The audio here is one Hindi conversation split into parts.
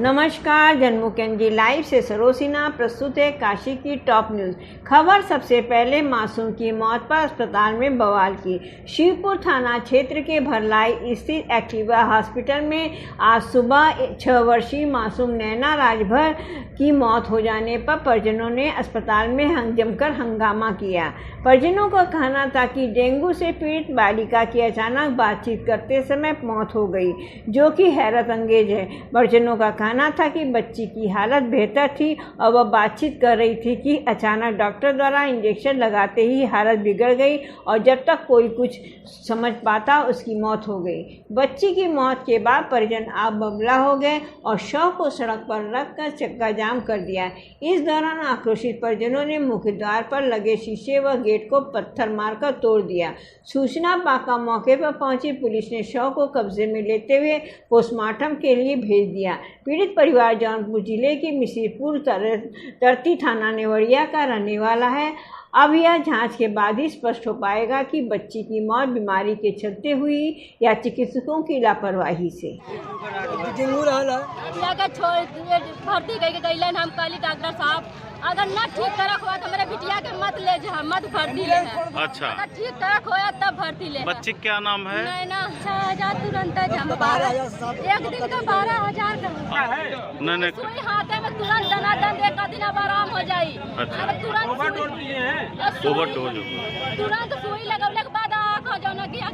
नमस्कार, जनमुकेंद्री लाइव से सरोसिना प्रस्तुत है काशी की टॉप न्यूज खबर। सबसे पहले मासूम की मौत पर अस्पताल में बवाल की। शिवपुर थाना क्षेत्र के भरलाई स्थित एक्टिवा हॉस्पिटल में आज सुबह 6 वर्षीय मासूम नैना राजभर की मौत हो जाने पर परिजनों ने अस्पताल में जमकर हंगामा किया। परिजनों का कहना था कि डेंगू से पीड़ित बालिका की अचानक बातचीत करते समय मौत हो गई, जो कि हैरत अंगेज है। परिजनों का कहना था कि बच्ची की हालत बेहतर थी और वह बातचीत कर रही थी कि अचानक डॉक्टर द्वारा इंजेक्शन लगाते ही हालत बिगड़ गई और जब तक कोई कुछ समझ पाता उसकी मौत हो गई। बच्ची की मौत के बाद परिजन आग बबूला हो गए और शव को सड़क पर रखकर चक्का जाम कर दिया। इस दौरान आक्रोशित परिजनों ने मुख्य द्वार पर लगे शीशे व गेट को पत्थर मारकर तोड़ दिया। सूचना पाकर मौके पर पहुंची पुलिस ने शव को कब्जे में लेते हुए पोस्टमार्टम के लिए भेज दिया। पीड़ित परिवार जौनपुर जिले के मिसिरपुर तरती थाना नेवड़िया का रहने वाला है। अब यह जांच के बाद ही स्पष्ट हो पाएगा कि बच्ची की मौत बीमारी के चलते हुई या चिकित्सकों की लापरवाही से। हम कहली डॉक्टर साहब अगर न ठीक तरह हुआ तो मेरे बिटिया के मत ले जा, मत भर्ती ले। अच्छा, अगर ठीक तरह हुआ तब भर्ती ले। बच्ची क्या नाम है? नैना। 6,000 तुरंत जमा। 1 दिन का 12,000 का नहीं सुई हाथे में तुरंत दनादन एक दिन अब आराम हो जाई। अच्छा, तुरंत सुई लगवले के बाद आँख जौन किया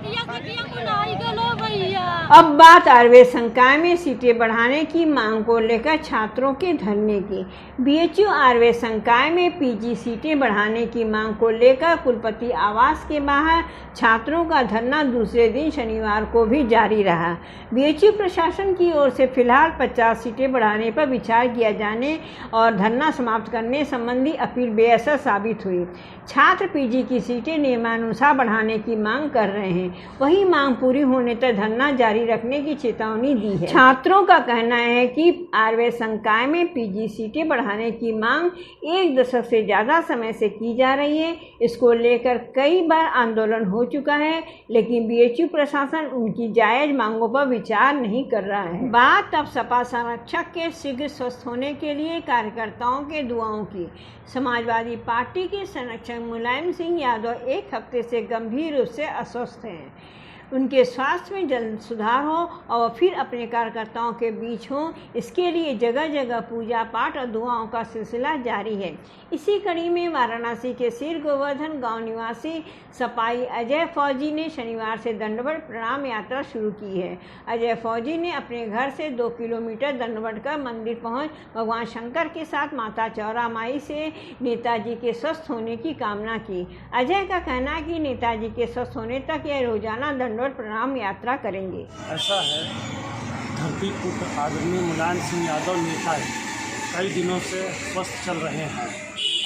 मुनाई गेलो भैया। अब बात आयुर्वेद संकाय में सीटें बढ़ाने की मांग को लेकर छात्रों के धरने की। बीएचयू आयुर्वेद संकाय में पीजी सीटें बढ़ाने की मांग को लेकर कुलपति आवास के बाहर छात्रों का धरना दूसरे दिन शनिवार को भी जारी रहा। बीएचयू प्रशासन की ओर से फिलहाल 50 सीटें बढ़ाने पर विचार किया जाने और धरना समाप्त करने संबंधी अपील बेअसर साबित हुई। छात्र पीजी की सीटें नियमानुसार बढ़ाने की मांग कर रहे हैं, वही मांग पूरी होने तक धरना जारी रखने की चेतावनी दी है। छात्रों का कहना है कि आयुर्वेद संकाय में पीजी सीटें बढ़ाने की मांग 1 दशक से ज्यादा समय से की जा रही है। इसको लेकर कई बार आंदोलन हो चुका है, लेकिन बीएचयू प्रशासन उनकी जायज मांगों पर विचार नहीं कर रहा है। बात अब सपा संरक्षक के शीघ्र स्वस्थ होने के लिए कार्यकर्ताओं के दुआओं की। समाजवादी पार्टी के संरक्षक मुलायम सिंह यादव 1 हफ्ते से गंभीर रूप से अस्वस्थ हैं। उनके स्वास्थ्य में जल्द सुधार हो और फिर अपने कार्यकर्ताओं के बीच हो, इसके लिए जगह जगह पूजा पाठ और दुआओं का सिलसिला जारी है। इसी कड़ी में वाराणसी के सिर गोवर्धन गांव निवासी सपाई अजय फौजी ने शनिवार से दंडवत प्रणाम यात्रा शुरू की है। अजय फौजी ने अपने घर से 2 किलोमीटर दंडवत कर मंदिर पहुंच भगवान शंकर के साथ माता चौरा माई से नेताजी के स्वस्थ होने की कामना की। अजय का कहना है कि नेताजी के स्वस्थ होने तक यह रोजाना दंडवत प्रणाम यात्रा करेंगे। ऐसा है, धरती पुत्र आदरणीय मुलायम सिंह यादव नेता कई दिनों से स्वस्थ चल रहे हैं।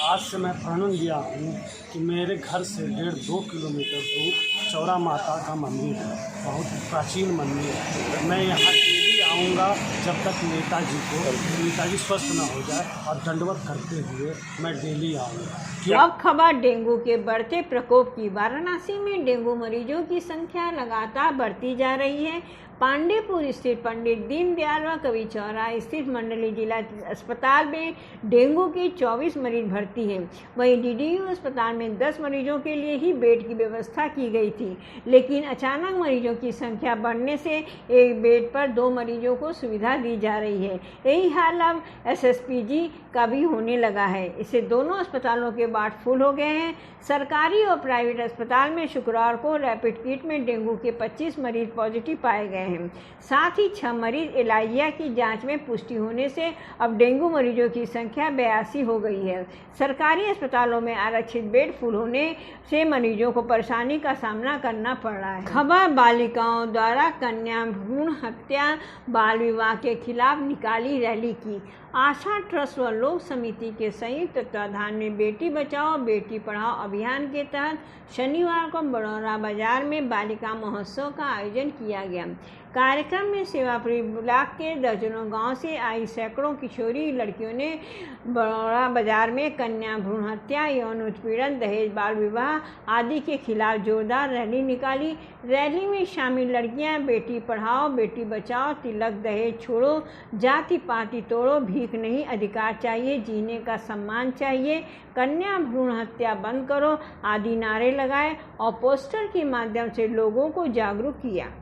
आज से मैं प्रण लिया हूँ कि मेरे घर से 1.5-2 किलोमीटर दूर चौरा माता का मंदिर है, बहुत प्राचीन मंदिर है। मैं यहाँ डेली आऊँगा जब तक नेताजी स्वस्थ न हो जाए और दंडवत करते हुए मैं डेली आऊँगा। अब खबर डेंगू के बढ़ते प्रकोप की। वाराणसी में डेंगू मरीजों की संख्या लगातार बढ़ती जा रही है। पांडेपुर स्थित पंडित दीनदयाल व कवि चौरा स्थित मंडली जिला अस्पताल में डेंगू के 24 मरीज भर्ती हैं। वहीं डीडीयू अस्पताल में 10 मरीजों के लिए ही बेड की व्यवस्था की गई थी, लेकिन अचानक मरीजों की संख्या बढ़ने से एक बेड पर 2 मरीजों को सुविधा दी जा रही है। यही हाल अब एसएसपीजी का भी होने लगा है। इससे दोनों अस्पतालों के वार्ड फुल हो गए हैं। सरकारी और प्राइवेट अस्पताल में शुक्रवार को रैपिड किट में डेंगू के 25 मरीज पॉजिटिव पाए गए हैं। साथ ही 6 मरीज एलाइजिया की जांच में पुष्टि होने से अब डेंगू मरीजों की संख्या 82 हो गई है। सरकारी अस्पतालों में आरक्षित बेड फुल होने से मरीजों को परेशानी का सामना करना पड़ रहा है। खबर बालिकाओं द्वारा कन्या भ्रूण हत्या बाल विवाह के खिलाफ निकाली रैली की। आशा ट्रस्ट व लोक समिति के संयुक्त तत्वाधान में बेटी बचाओ बेटी पढ़ाओ अभियान के तहत शनिवार को बड़ौरा बाजार में बालिका महोत्सव का आयोजन किया गया। कार्यक्रम में सेवापुरी ब्लॉक के दर्जनों गांव से आई सैकड़ों किशोरी लड़कियों ने बड़ौरा बाजार में कन्या भ्रूण हत्या, यौन उत्पीड़न, दहेज, बाल विवाह आदि के खिलाफ जोरदार रैली निकाली। रैली में शामिल लड़कियां बेटी पढ़ाओ बेटी बचाओ, तिलक दहेज छोड़ो, जाति पाति तोड़ो, भीख नहीं अधिकार चाहिए, जीने का सम्मान चाहिए, कन्या भ्रूण हत्या बंद करो आदि नारे लगाए और पोस्टर के माध्यम से लोगों को जागरूक किया।